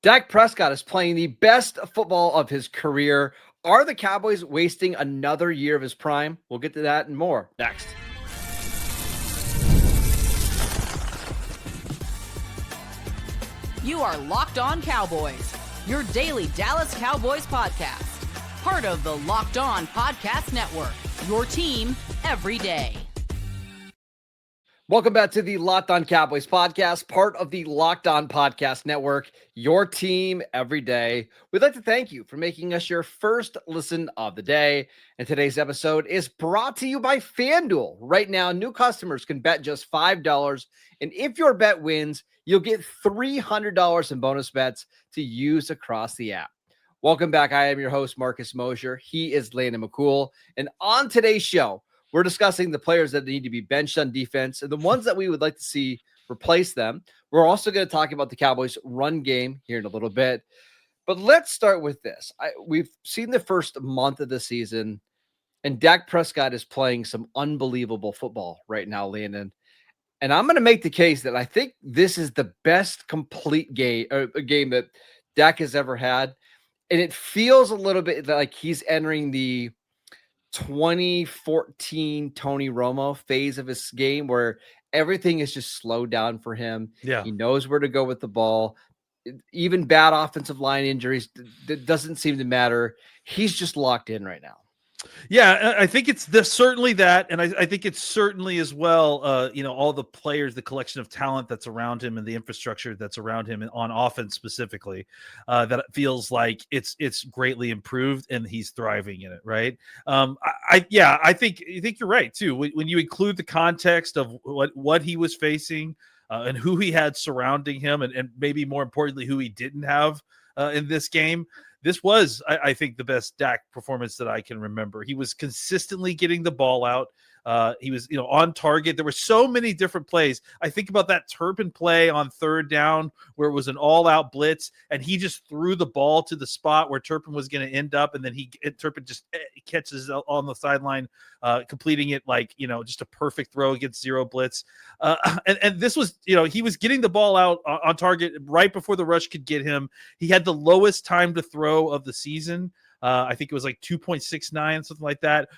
Dak Prescott is playing the best football of his career. Are the Cowboys wasting another year of his prime? We'll get to that and more next. You are Locked On Cowboys, your daily Dallas Cowboys podcast. Part of the Locked On Podcast Network, your team every day. Welcome back to the Locked On Cowboys podcast, part of the Locked On Podcast Network, your team every day. We'd like to thank you for making us your first listen of the day. And today's episode is brought to you by FanDuel. Right now, new customers can bet just $5. And if your bet wins, you'll get $300 in bonus bets to use across the app. Welcome back. I am your host, Marcus Mosher. He is Landon McCool. And on today's show, we're discussing the players that need to be benched on defense and the ones that we would like to see replace them. We're also going to talk about the Cowboys' run game here in a little bit. But let's start with this. We've seen the first month of the season, and Dak Prescott is playing some unbelievable football right now, Landon. And I'm going to make the case that I think this is the best complete game that Dak has ever had. And it feels a little bit like he's entering the 2014 Tony Romo phase of his game where everything is just slowed down for him. Yeah. He knows where to go with the ball. Even bad offensive line injuries, that doesn't seem to matter. He's just locked in right now. Yeah, I think it's certainly that, and I think it's certainly as well, all the players, the collection of talent that's around him, and the infrastructure that's around him on offense specifically, that it feels like it's greatly improved, and he's thriving in it, right? I think you're right too. When you include the context of what he was facing and who he had surrounding him, and maybe more importantly, who he didn't have in this game. This was, I think, the best Dak performance that I can remember. He was consistently getting the ball out. He was, on target. There were so many different plays. I think about that Turpin play on third down where it was an all-out blitz, and he just threw the ball to the spot where Turpin was going to end up, and then Turpin just catches on the sideline, completing it like, just a perfect throw against zero blitz. And this was, he was getting the ball out on target right before the rush could get him. He had the lowest time to throw of the season. I think it was like 2.69, something like that.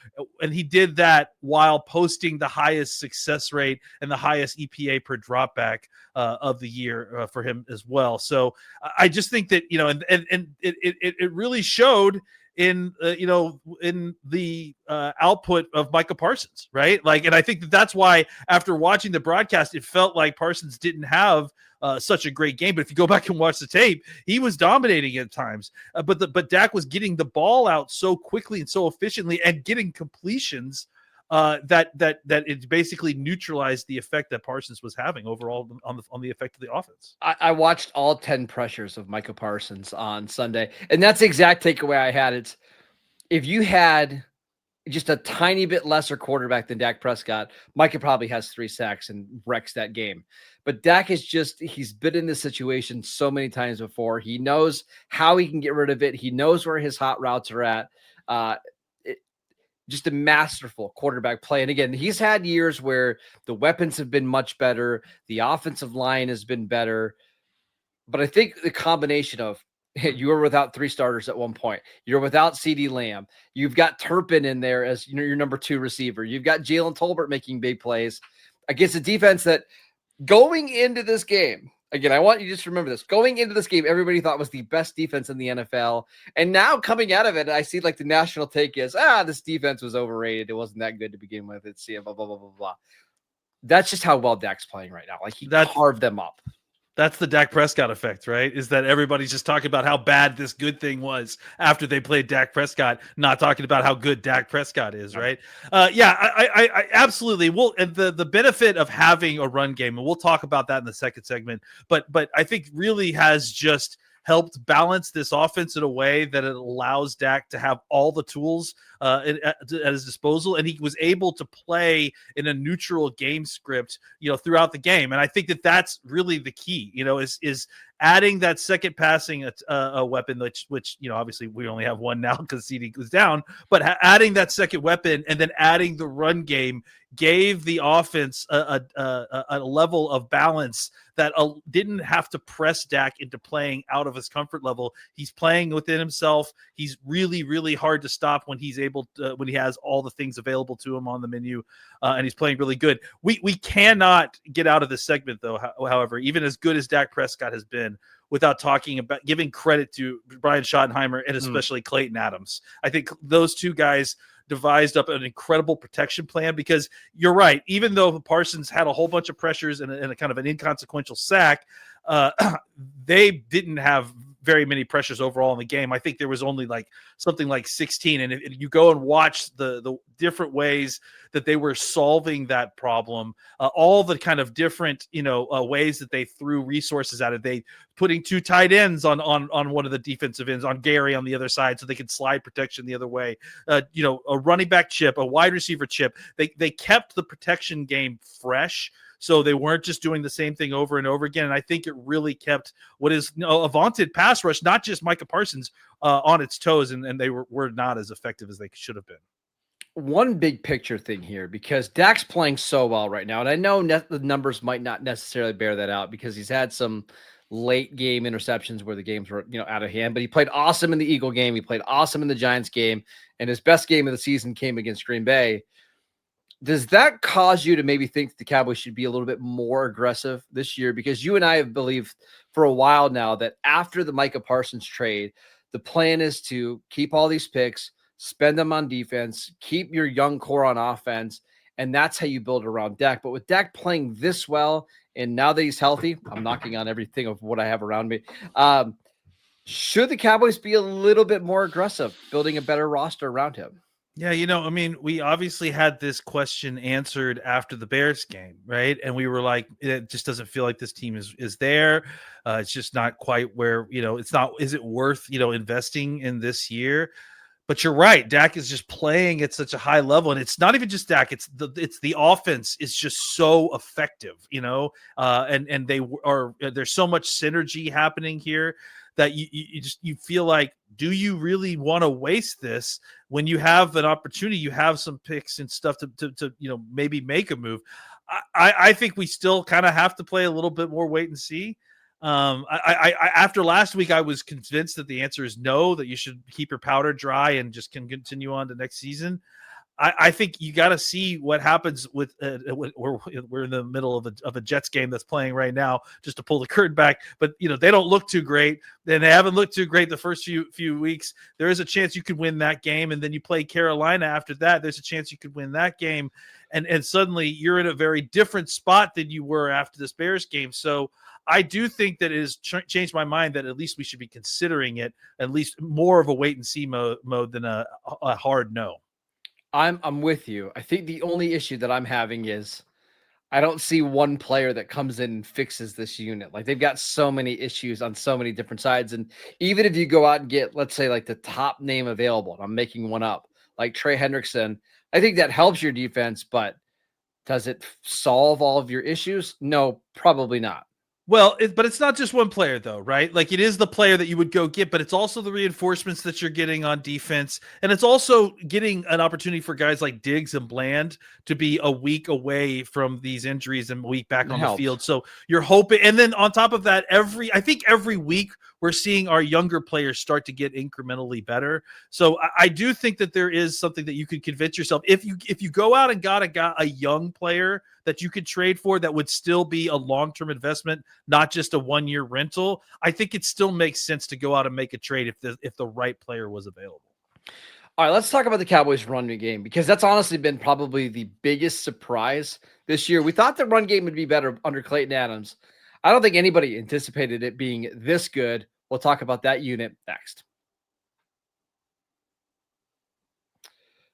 And he did that while posting the highest success rate and the highest EPA per dropback of the year for him as well. So I just think that, and it really showed in the output of Micah Parsons, right? And I think that's why after watching the broadcast, it felt like Parsons didn't have such a great game. But if you go back and watch the tape, he was dominating at times. But Dak was getting the ball out so quickly and so efficiently and getting completions that it basically neutralized the effect that Parsons was having overall on the effect of the offense. I watched all 10 pressures of Micah Parsons on Sunday, and that's the exact takeaway I had. It's if you had just a tiny bit lesser quarterback than Dak Prescott, Micah probably has 3 sacks and wrecks that game. But Dak he's been in this situation so many times before. He knows how he can get rid of it. He knows where his hot routes are at. Just a masterful quarterback play. And again, he's had years where the weapons have been much better. The offensive line has been better. But I think the combination of you were without 3 starters at one point. You're without CeeDee Lamb. You've got Turpin in there as your number 2 receiver. You've got Jalen Tolbert making big plays against a defense that going into this game, again, I want you to just remember this. Going into this game, everybody thought was the best defense in the NFL. And now coming out of it, I see the national take is, this defense was overrated. It wasn't that good to begin with. It's blah, blah, blah, blah, blah. That's just how well Dak's playing right now. He carved them up. That's the Dak Prescott effect, right? Is that everybody's just talking about how bad this good thing was after they played Dak Prescott, not talking about how good Dak Prescott is, right? I absolutely will. And the benefit of having a run game, and we'll talk about that in the second segment, but I think really has just helped balance this offense in a way that it allows Dak to have all the tools at his disposal, and he was able to play in a neutral game script, throughout the game. And I think that that's really the key, is adding that second passing a weapon, which obviously we only have one now because CD was down, but adding that second weapon and then adding the run game gave the offense a level of balance that didn't have to press Dak into playing out of his comfort level. He's playing within himself. He's really, really hard to stop when he's able to, when he has all the things available to him on the menu, and he's playing really good. We cannot get out of this segment, though, however, even as good as Dak Prescott has been, without talking about giving credit to Brian Schottenheimer and especially Clayton Adams. I think those two guys devised up an incredible protection plan, because you're right. Even though Parsons had a whole bunch of pressures and a kind of an inconsequential sack, they didn't have very many pressures overall in the game. I think there was only something like 16. And if you go and watch the different ways that they were solving that problem, all the kind of different, ways that they threw resources at it, they putting two tight ends on one of the defensive ends, on Gary on the other side, so they could slide protection the other way, a running back chip, a wide receiver chip. They kept the protection game fresh, so they weren't just doing the same thing over and over again. And I think it really kept what is a vaunted pass rush, not just Micah Parsons, on its toes, and they were not as effective as they should have been. One big picture thing here, because Dak's playing so well right now, and I know the numbers might not necessarily bear that out because he's had some late game interceptions where the games were out of hand, but he played awesome in the Eagle game. He played awesome in the Giants game, and his best game of the season came against Green Bay. Does that cause you to maybe think the Cowboys should be a little bit more aggressive this year? Because you and I have believed for a while now that after the Micah Parsons trade, the plan is to keep all these picks, spend them on defense, keep your young core on offense, and that's how you build around Dak. But with Dak playing this well, and now that he's healthy, I'm knocking on everything of what I have around me. Should the Cowboys be a little bit more aggressive, building a better roster around him? Yeah, we obviously had this question answered after the Bears game, right? And we were like, it just doesn't feel like this team is there. It's just not quite where, it's not, is it worth, investing in this year? But you're right. Dak is just playing at such a high level, and it's not even just Dak. It's the offense is just so effective, and there's so much synergy happening here that you feel like, do you really want to waste this when you have an opportunity? You have some picks and stuff to maybe make a move. I think we still kind of have to play a little bit more wait and see. After last week, I was convinced that the answer is no, that you should keep your powder dry and just can continue on to next season. I think you got to see what happens with we're in the middle of a Jets game that's playing right now, just to pull the curtain back. But they don't look too great, and they haven't looked too great the first few weeks. There is a chance you could win that game, and then you play Carolina after that. There's a chance you could win that game, and suddenly you're in a very different spot than you were after this Bears game. So I do think that it has changed my mind that at least we should be considering it, at least more of a wait and see mode than a hard no. I'm with you. I think the only issue that I'm having is I don't see one player that comes in and fixes this unit. Like, they've got so many issues on so many different sides. And even if you go out and get, let's say, like the top name available, and I'm making one up, like Trey Hendrickson, I think that helps your defense, but does it solve all of your issues? No, probably not. Well, but it's not just one player, though, right? Like, it is the player that you would go get, but it's also the reinforcements that you're getting on defense. And it's also getting an opportunity for guys like Diggs and Bland to be a week away from these injuries and a week back on the field. So you're hoping. And then on top of that, I think every week we're seeing our younger players start to get incrementally better. So I do think that there is something that you could convince yourself. If you go out and got a young player that you could trade for that would still be a long-term investment, not just a one-year rental, I think it still makes sense to go out and make a trade if the right player was available. All right, let's talk about the Cowboys' run game, because that's honestly been probably the biggest surprise this year. We thought the run game would be better under Clayton Adams. I don't think anybody anticipated it being this good. We'll talk about that unit next.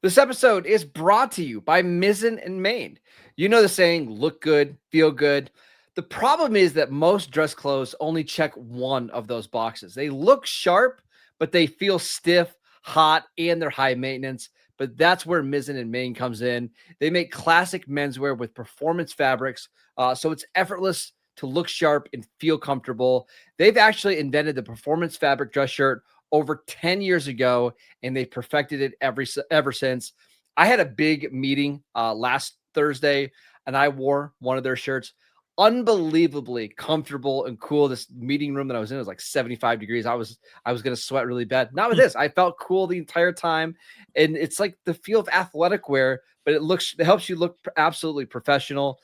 This episode is brought to you by Mizzen and Main. You know the saying, look good, feel good. The problem is that most dress clothes only check one of those boxes. They look sharp, but they feel stiff, hot, and they're high maintenance. But that's where Mizzen and Main comes in. They make classic menswear with performance fabrics, so it's effortless to look sharp and feel comfortable. They've actually invented the performance fabric dress shirt over 10 years ago, and they perfected it ever since. I had a big meeting last Thursday, and I wore one of their shirts. Unbelievably comfortable and cool. This meeting room that I was in was like 75 degrees. I was going to sweat really bad. Not with this. I felt cool the entire time. And it's like the feel of athletic wear, but it helps you look absolutely professional.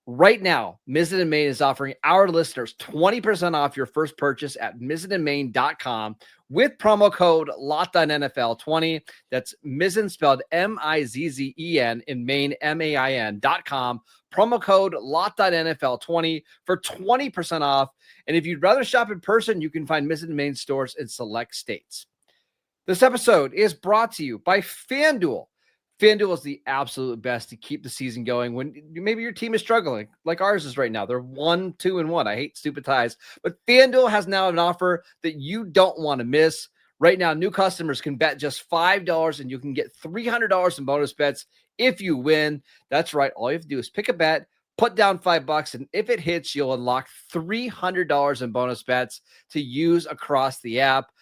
Right now, Mizzen & Main is offering our listeners 20% off your first purchase at mizzenandmain.com with promo code LOCKEDONNFL20. That's Mizzen spelled M-I-Z-Z-E-N and Main, M-A-I-N.com. Promo code LOCKEDONNFL20 for 20% off. And if you'd rather shop in person, you can find Mizzen & Main stores in select states. This episode is brought to you by FanDuel. FanDuel is the absolute best to keep the season going when maybe your team is struggling, like ours is right now. They're 1-2-1. I hate stupid ties, but FanDuel has now an offer that you don't want to miss. Right now, new customers can bet just $5 and you can get $300 in bonus bets if you win. That's right. All you have to do is pick a bet, put down $5, and if it hits, you'll unlock $300 in bonus bets to use across the app.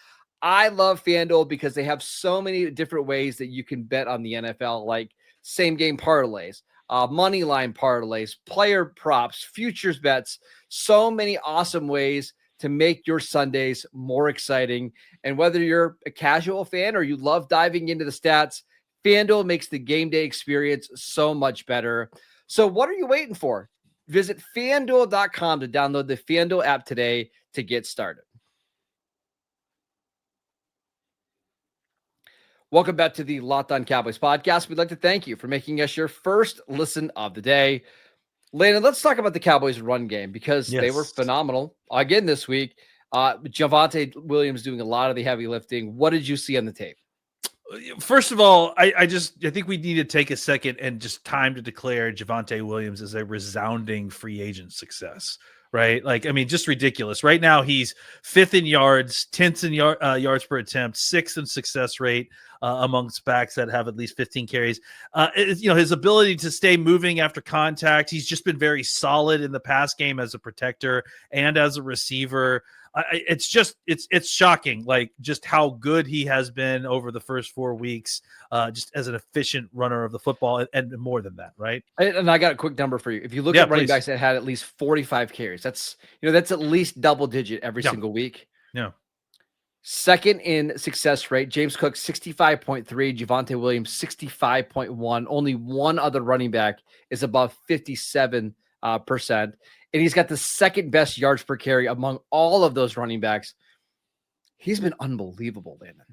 I love FanDuel because they have so many different ways that you can bet on the NFL, like same game parlays, money line parlays, player props, futures bets, so many awesome ways to make your Sundays more exciting. And whether you're a casual fan or you love diving into the stats, FanDuel makes the game day experience so much better. So what are you waiting for? Visit FanDuel.com to download the FanDuel app today to get started. Welcome back to the Locked On Cowboys podcast. We'd like to thank you for making us your first listen of the day. Landon, let's talk about the Cowboys run game because they were phenomenal again this week. Javonte Williams doing a lot of the heavy lifting. What did you see on the tape? First of all, I think we need to take a second and just time to declare Javonte Williams as a resounding free agent success. Right? Like, I mean, just ridiculous. Right now, he's 5th in yards, 10th in yards per attempt, 6th in success rate amongst backs that have at least 15 carries. His ability to stay moving after contact. He's just been very solid in the pass game as a protector and as a receiver. It's shocking, like just how good he has been over the first 4 weeks, just as an efficient runner of the football, and more than that, right? And I got a quick number for you. If you look at running backs that had at least 45 carries, that's at least double digit every single week. Yeah. Second in success rate, James Cook 65.3, Javonte Williams 65.1. Only one other running back is above 57%. And he's got the second best yards per carry among all of those running backs. He's been unbelievable, Landon.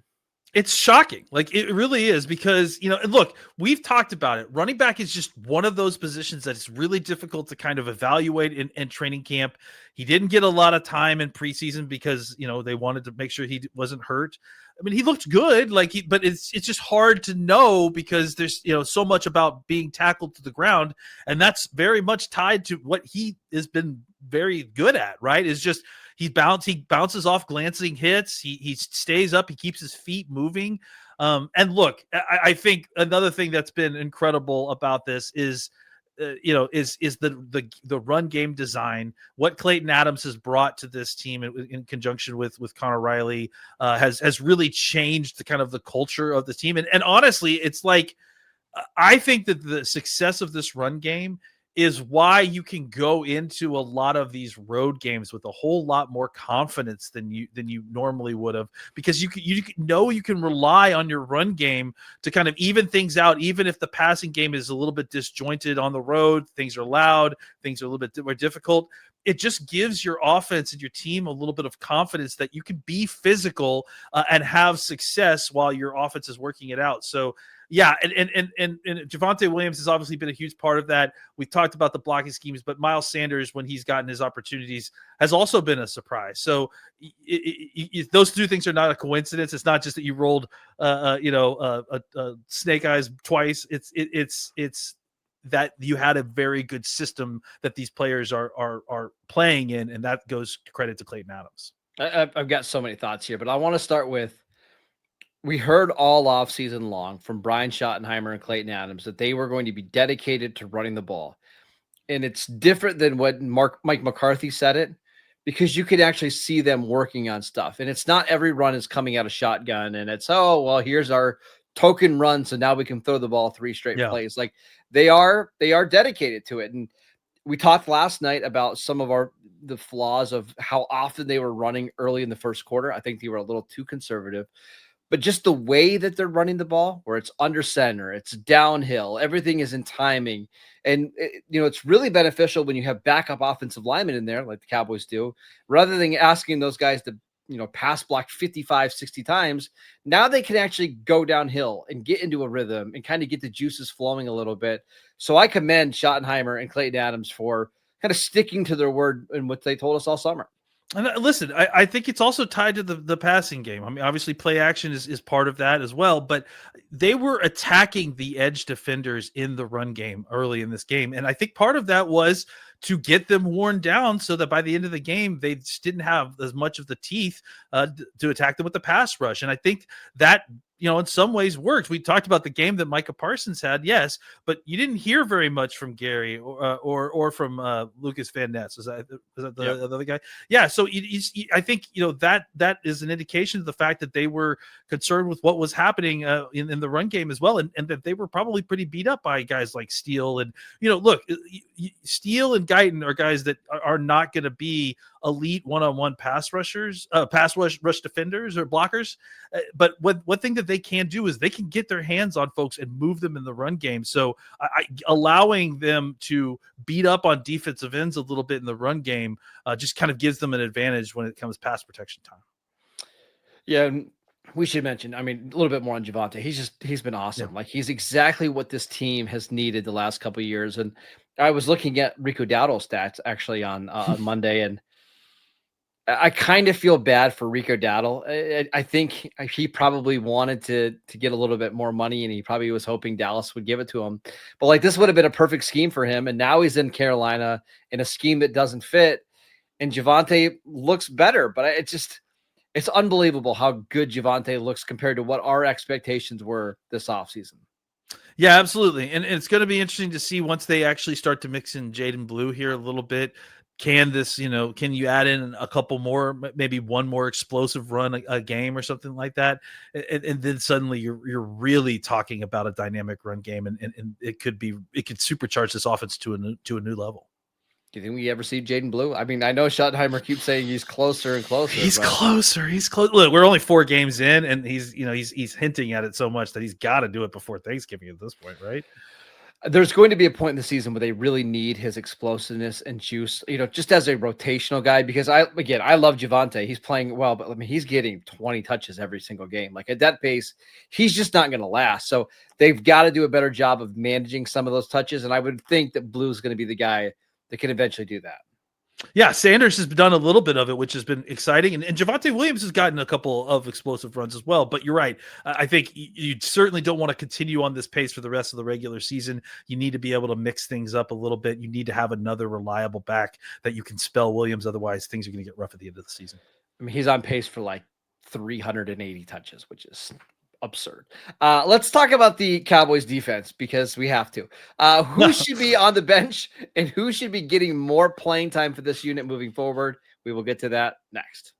It's shocking. Like, it really is, because, look, we've talked about it. Running back is just one of those positions that is really difficult to kind of evaluate in training camp. He didn't get a lot of time in preseason because, they wanted to make sure he wasn't hurt. I mean, he looked good, but it's just hard to know because there's, so much about being tackled to the ground. And that's very much tied to what he has been very good at, right? Is just, he bounces off glancing hits. He stays up. He keeps his feet moving. And look, I think another thing that's been incredible about this is the run game design. What Klayton Adams has brought to this team in conjunction with Connor Riley has really changed the kind of the culture of the team. And honestly, it's like, I think that the success of this run game is why you can go into a lot of these road games with a whole lot more confidence than you normally would have, because you can rely on your run game to kind of even things out, even if the passing game is a little bit disjointed on the road, things are loud, things are a little bit more difficult. It just gives your offense and your team a little bit of confidence that you can be physical and have success while your offense is working it out. So yeah, and Javonte Williams has obviously been a huge part of that. We've talked about the blocking schemes, but Miles Sanders, when he's gotten his opportunities, has also been a surprise. So those two things are not a coincidence. It's not just that you rolled, snake eyes twice. It's that you had a very good system that these players are playing in, and that goes credit to Klayton Adams. I've got so many thoughts here, but I want to start with, we heard all off season long from Brian Schottenheimer and Klayton Adams that they were going to be dedicated to running the ball. And it's different than what Mike McCarthy said it, because you can actually see them working on stuff. And it's not every run is coming out of shotgun and it's, oh, well, here's our token run. So now we can throw the ball 3 straight plays. Like they are dedicated to it. And we talked last night about some of the flaws of how often they were running early in the first quarter. I think they were a little too conservative. But just the way that they're running the ball, where it's under center, it's downhill, everything is in timing. And, it's really beneficial when you have backup offensive linemen in there, like the Cowboys do, rather than asking those guys to, pass block 55, 60 times. Now they can actually go downhill and get into a rhythm and kind of get the juices flowing a little bit. So I commend Schottenheimer and Clayton Adams for kind of sticking to their word and what they told us all summer. And listen, I think it's also tied to the passing game. I mean, obviously play action is part of that as well, but they were attacking the edge defenders in the run game early in this game. And I think part of that was to get them worn down so that by the end of the game, they just didn't have as much of the teeth to attack them with the pass rush. And I think that, in some ways worked. We talked about the game that Micah Parsons had, yes, but you didn't hear very much from Gary or from Lucas Van Ness. Is that the other guy? Yeah. So I think that is an indication of the fact that they were concerned with what was happening in the run game as well, and that they were probably pretty beat up by guys like Steele and look, Steele and Guyton are guys that are not going to be elite one-on-one pass rushers, pass rush defenders or blockers. But one thing that they can do is they can get their hands on folks and move them in the run game. So allowing them to beat up on defensive ends a little bit in the run game just kind of gives them an advantage when it comes pass protection time. Yeah. We should mention, a little bit more on Javonte. He's been awesome. Yeah. Like he's exactly what this team has needed the last couple of years. And I was looking at Rico Dowdle's stats actually on Monday, and I kind of feel bad for Rico Dowdle. I think he probably wanted to get a little bit more money, and he probably was hoping Dallas would give it to him. But like this would have been a perfect scheme for him. And now he's in Carolina in a scheme that doesn't fit. And Javonte looks better, but it's unbelievable how good Javonte looks compared to what our expectations were this offseason. Yeah, absolutely. And it's going to be interesting to see once they actually start to mix in Jaden Blue here a little bit. Can you add in a couple more, maybe one more explosive run a game or something like that? And then suddenly you're really talking about a dynamic run game, and it could supercharge this offense to a new level. Do you think we ever see Jaden Blue? I know Schottenheimer keeps saying he's closer and closer. He's closer. He's close. Look, we're only 4 games in, and he's hinting at it so much that he's got to do it before Thanksgiving at this point, right? There's going to be a point in the season where they really need his explosiveness and juice, just as a rotational guy, because I love Javonte. He's playing well, but he's getting 20 touches every single game. Like at that pace, he's just not going to last. So they've got to do a better job of managing some of those touches. And I would think that Blue's going to be the guy that can eventually do that. Yeah, Sanders has done a little bit of it, which has been exciting. And Javonte Williams has gotten a couple of explosive runs as well. But you're right. I think you certainly don't want to continue on this pace for the rest of the regular season. You need to be able to mix things up a little bit. You need to have another reliable back that you can spell Williams. Otherwise, things are going to get rough at the end of the season. He's on pace for like 380 touches, which is absurd. Let's talk about the Cowboys defense because we have to. Who should be on the bench and who should be getting more playing time for this unit moving forward? We will get to that next.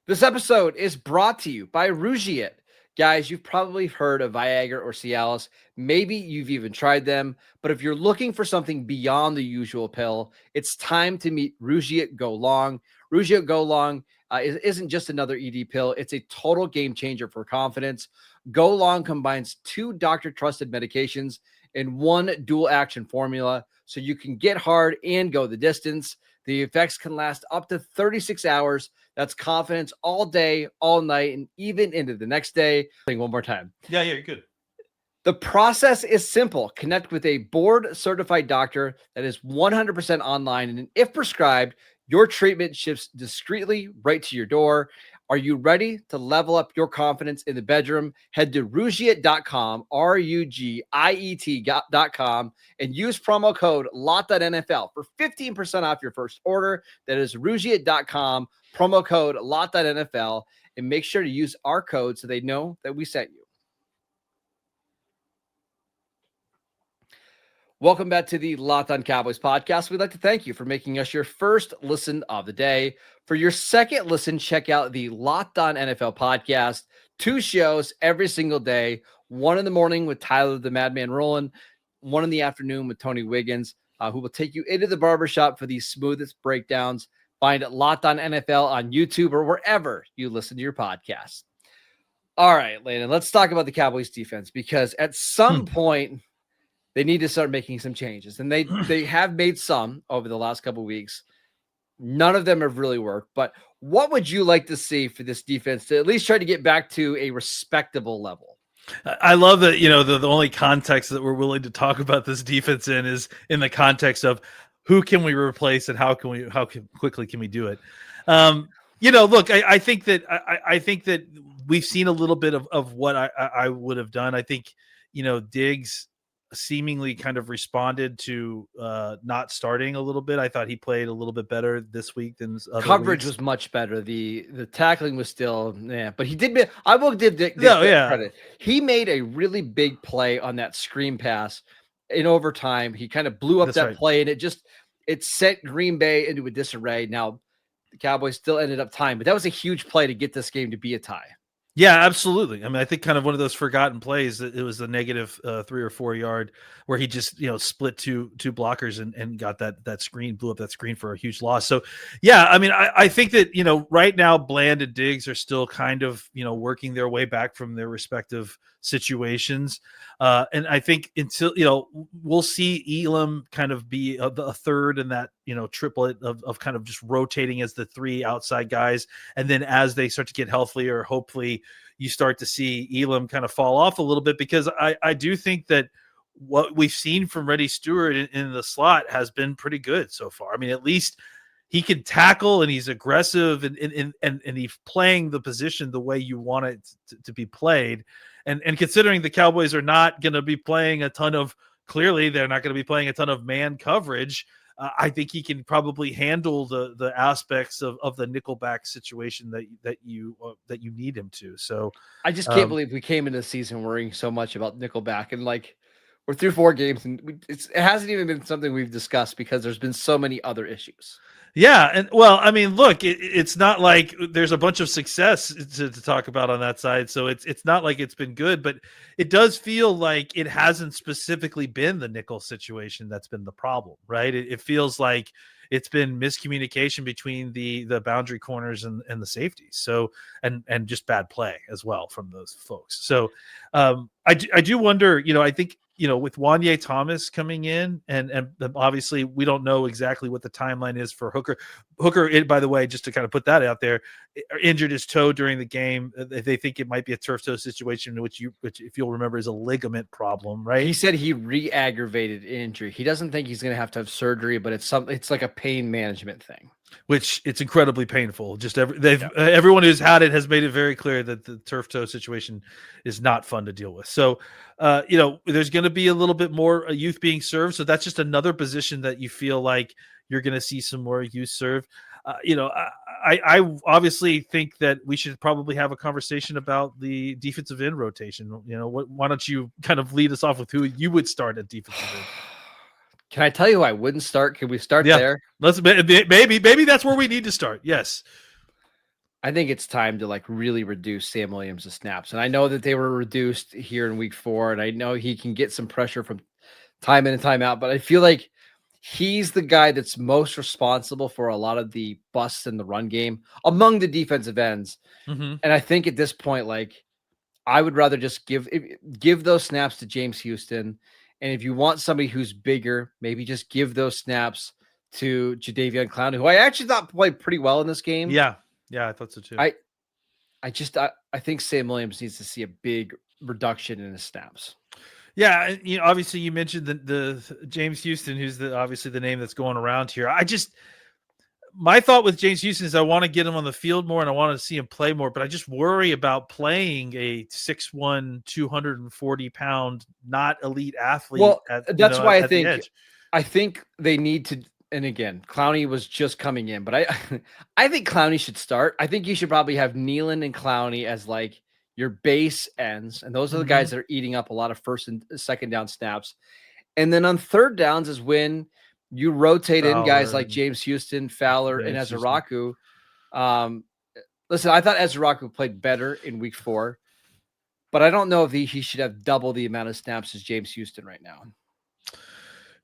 This episode is brought to you by Rugiet. Guys, you've probably heard of Viagra or Cialis. Maybe you've even tried them. But if you're looking for something beyond the usual pill, it's time to meet Rugiet Go Long. Rugiet Go Long isn't just another ED pill. It's a total game changer for confidence. Go Long combines 2 doctor-trusted medications in one dual-action formula, so you can get hard and go the distance. The effects can last up to 36 hours. That's confidence all day, all night, and even into the next day. One more time. Yeah, you're good. The process is simple. Connect with a board-certified doctor that is 100% online, and if prescribed, your treatment ships discreetly right to your door. Are you ready to level up your confidence in the bedroom? Head to Rugiet.com, Rugiet.com, and use promo code LOCKEDONNFL for 15% off your first order. That is Rugiet.com, promo code LOCKEDONNFL, and make sure to use our code so they know that we sent you. Welcome back to the Locked On Cowboys podcast. We'd like to thank you for making us your first listen of the day. For your second listen, check out the Locked On NFL podcast. 2 shows every single day. 1 in the morning with Tyler the Madman Rowland. 1 in the afternoon with Tony Wiggins, who will take you into the barbershop for the smoothest breakdowns. Find it Locked On NFL on YouTube or wherever you listen to your podcasts. All right, Landon, let's talk about the Cowboys defense, because at some point they need to start making some changes, and they have made some over the last couple of weeks. None of them have really worked, but what would you like to see for this defense to at least try to get back to a respectable level? I love that, the only context that we're willing to talk about this defense in is in the context of who can we replace and how quickly can we do it? Look, I think that we've seen a little bit of what I would have done. I think, Diggs seemingly kind of responded to not starting a little bit. I thought he played a little bit better this week than other coverage weeks. was much better. The tackling was still, but he did. I will give Dick credit. He made a really big play on that screen pass in overtime. He kind of blew up play, and it sent Green Bay into a disarray. Now the Cowboys still ended up tying, but that was a huge play to get this game to be a tie. Yeah, absolutely. I mean, I think kind of one of those forgotten plays. It was the negative 3 or 4 yard where he just split two blockers and got that screen, blew up that screen for a huge loss. So yeah, I mean, I think that right now Bland and Diggs are still kind of working their way back from their respective situations, and I think until we'll see Elam kind of be a third in that triplet of kind of just rotating as the 3 outside guys, and then as they start to get healthier, hopefully you start to see Elam kind of fall off a little bit, because I do think that what we've seen from Reddy Stewart in the slot has been pretty good so far. I mean, at least he can tackle and he's aggressive and he's playing the position the way you want it to be played. And considering the Cowboys are not going to be playing clearly they're not going to be playing a ton of man coverage, I think he can probably handle the aspects of the nickelback situation that you need him to. So I just can't believe we came into the season worrying so much about nickelback, and we're through 4 games and it hasn't even been something we've discussed because there's been so many other issues. Yeah, and well, I mean, look, it's not like there's a bunch of success to talk about on that side, so it's not like it's been good, but it does feel like it hasn't specifically been the nickel situation that's been the problem, right? It feels like it's been miscommunication between the boundary corners and the safeties, so and just bad play as well from those folks. So I do wonder, I think with Wanye Thomas coming in, and obviously we don't know exactly what the timeline is for Hooker. Hooker, by the way, just to kind of put that out there, injured his toe during the game. They think it might be a turf toe situation, which if you'll remember is a ligament problem, right? He said he re-aggravated injury. He doesn't think he's going to have surgery, but it's like a pain management thing. Which it's incredibly painful. Just everyone who's had it has made it very clear that the turf toe situation is not fun to deal with. So, there's going to be a little bit more youth being served. So that's just another position that you feel like you're going to see some more youth served. I obviously think that we should probably have a conversation about the defensive end rotation. Why don't you kind of lead us off with who you would start at defensive end? Can I tell you who I wouldn't start? Can we start there? Let's maybe that's where we need to start. Yes. I think it's time to really reduce Sam Williams' snaps. And I know that they were reduced here in week 4, and I know he can get some pressure from time in and time out, but I feel like he's the guy that's most responsible for a lot of the busts in the run game among the defensive ends. Mm-hmm. And I think at this point, I would rather just give those snaps to James Houston. And if you want somebody who's bigger, maybe just give those snaps to Jadeveon Clowney, who I actually thought played pretty well in this game. Yeah, I thought so too. I think Sam Williams needs to see a big reduction in his snaps. Yeah, obviously you mentioned the James Houston, who's obviously the name that's going around here. My thought with James Houston is I want to get him on the field more and I want to see him play more, but I just worry about playing a 6'1", 240-pound, not elite athlete. Well, that's why I think they need to. And again, Clowney was just coming in, but I think Clowney should start. I think you should probably have Nealon and Clowney as your base ends, and those are the guys that are eating up a lot of first and second down snaps. And then on third downs is when you rotate in guys like Fowler, James Houston, Fowler, and James Houston. Ezeraku. Listen, I thought Ezeraku played better in week 4, but I don't know if he should have double the amount of snaps as James Houston right now.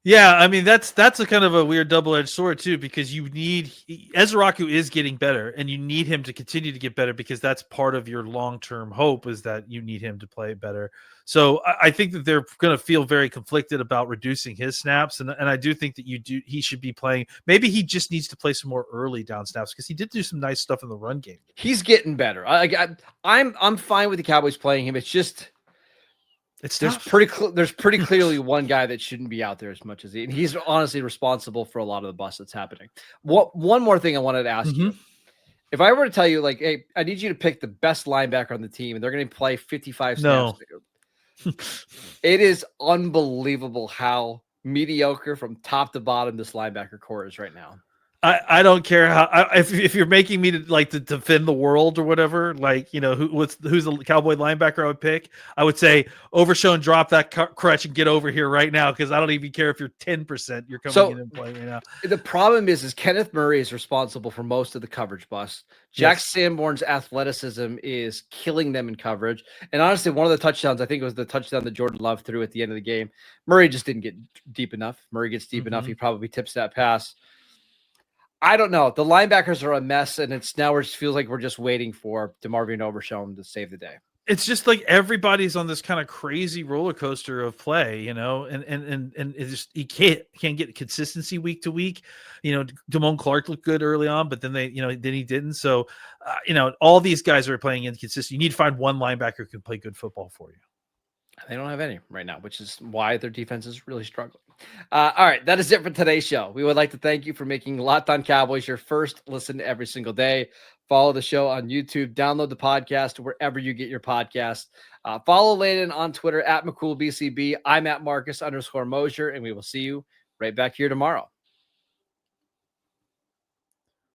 Yeah, I mean that's a kind of a weird double-edged sword too, because you need Ezeraku is getting better, and you need him to continue to get better because that's part of your long-term hope is that you need him to play better. So I think that they're going to feel very conflicted about reducing his snaps, and I do think that he should be playing. Maybe he just needs to play some more early down snaps because he did do some nice stuff in the run game. He's getting better. I'm fine with the Cowboys playing him. It's just. There's pretty clearly one guy that shouldn't be out there as much as and he's honestly responsible for a lot of the bust that's happening. One more thing I wanted to ask you. If I were to tell you, like, hey, I need you to pick the best linebacker on the team, and they're going to play 55 snaps. It is unbelievable how mediocre from top to bottom this linebacker core is right now. I don't care how if you're making me to defend the world or whatever, like, you know, who's the Cowboy linebacker I would pick? I would say Overshown, drop that crutch and get over here right now, because I don't even care if you're 10%. You're coming in and playing right now. The problem is Kenneth Murray is responsible for most of the coverage bust. Jack Sanborn's athleticism is killing them in coverage. And honestly, one of the touchdowns, I think it was the touchdown that Jordan Love threw at the end of the game, Murray just didn't get deep enough. Murray gets deep enough, he probably tips that pass. I don't know. The linebackers are a mess, and it just feels like we're just waiting for DeMarvion Overshown to save the day. It's just like everybody's on this kind of crazy roller coaster of play, you know, and it's just you can't get consistency week to week. You know, Damone Clark looked good early on, but then he didn't. So, you know, all these guys are playing inconsistent. You need to find one linebacker who can play good football for you. They don't have any right now, which is why their defense is really struggling. All right, that is it for today's show. We would like to thank you for making Locked On Cowboys your first listen every single day. Follow the show on YouTube. Download the podcast wherever you get your podcast. Follow Landon on Twitter at McCoolBCB. I'm at Marcus _Mosher, and we will see you right back here tomorrow.